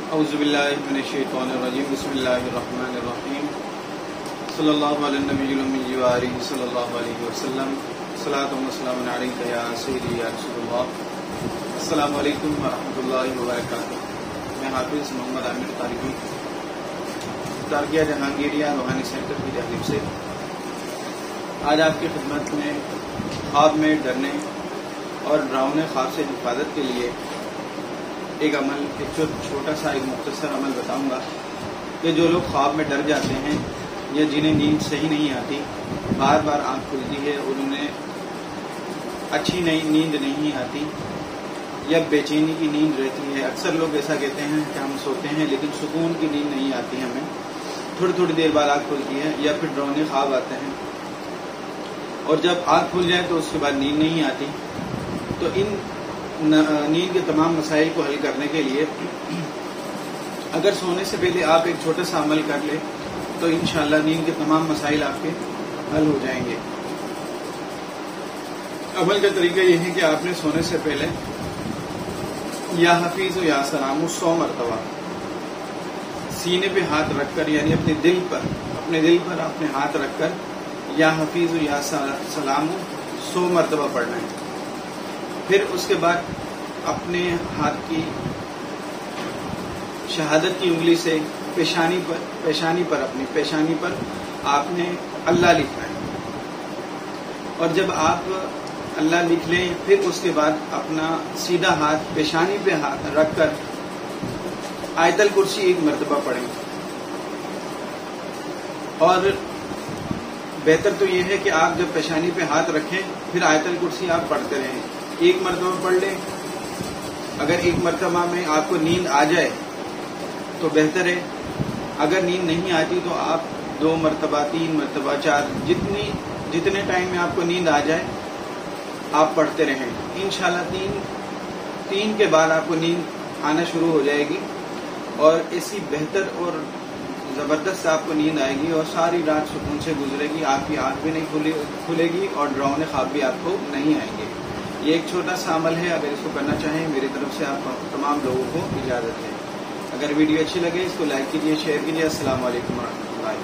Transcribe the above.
اعوذ باللہ من الشیطان الرجیم بسم اللہ الرحمن الرحیم صلی اللہ علی النبی الامی و آلہ صلی اللہ علیہ وسلم صلاۃ و سلام علیک یا سیدی یا رسول اللہ۔ السلام علیکم ورحمۃ اللہ وبرکاتہ۔ میں حافظ محمد عامر طالبی تارکیہ جہانگیریہ روحانی سینٹر کی جانب سے آج آپ کی خدمت میں خواب میں ڈرنے اور ڈراؤنے خواب سے حفاظت کے لیے ایک عمل، ایک چھوٹا سا ایک مختصر عمل بتاؤں گا کہ جو لوگ خواب میں ڈر جاتے ہیں یا جنہیں نیند صحیح نہیں آتی، بار بار آنکھ کھلتی ہے اور انہیں اچھی نیند نہیں آتی یا بے چینی کی نیند رہتی ہے۔ اکثر لوگ ایسا کہتے ہیں کہ ہم سوتے ہیں لیکن سکون کی نیند نہیں آتی ہمیں، تھوڑی تھوڑی دیر بعد آنکھ کھلتی ہے، یا پھر ڈراؤنے خواب آتے ہیں اور جب آنکھ کھل جائے تو اس کے بعد نیند نہیں آتی۔ تو ان نیند کے تمام مسائل کو حل کرنے کے لیے اگر سونے سے پہلے آپ ایک چھوٹا سا عمل کر لیں تو انشاءاللہ نیند کے تمام مسائل آپ کے حل ہو جائیں گے۔ عمل کا طریقہ یہ ہے کہ آپ نے سونے سے پہلے یا حفیظ و یا سلام 100 مرتبہ سینے پہ ہاتھ رکھ کر، یعنی اپنے دل پر اپنے ہاتھ رکھ کر یا حفیظ و یا سلام 100 مرتبہ پڑھنا ہے۔ پھر اس کے بعد اپنے ہاتھ کی شہادت کی انگلی سے اپنی پیشانی پر آپ نے اللہ لکھنا ہے، اور جب آپ اللہ لکھ لیں پھر اس کے بعد اپنا سیدھا ہاتھ پیشانی پہ ہاتھ رکھ کر آیت الکرسی 1 مرتبہ پڑھیں۔ اور بہتر تو یہ ہے کہ آپ جب پیشانی پہ ہاتھ رکھیں پھر آیت الکرسی آپ پڑھتے رہیں، 1 مرتبہ پڑھ لیں۔ اگر 1 مرتبہ میں آپ کو نیند آ جائے تو بہتر ہے، اگر نیند نہیں آتی تو آپ 2 مرتبہ 3 مرتبہ 4 جتنے ٹائم میں آپ کو نیند آ جائے آپ پڑھتے رہیں۔ انشاءاللہ 3 کے بعد آپ کو نیند آنا شروع ہو جائے گی اور ایسی بہتر اور زبردست آپ کو نیند آئے گی اور ساری رات سکون سے گزرے گی، آپ کی آنکھ بھی نہیں کھلے گی اور ڈراؤنے خواب بھی آپ کو نہیں آئیں گے۔ یہ ایک چھوٹا سا عمل ہے، اگر اس کو کرنا چاہیں میری طرف سے آپ تمام لوگوں کو اجازت ہے۔ اگر ویڈیو اچھی لگے اس کو لائک کیجیے، شیئر کیجیے۔ السلام علیکم ورحمۃ اللہ۔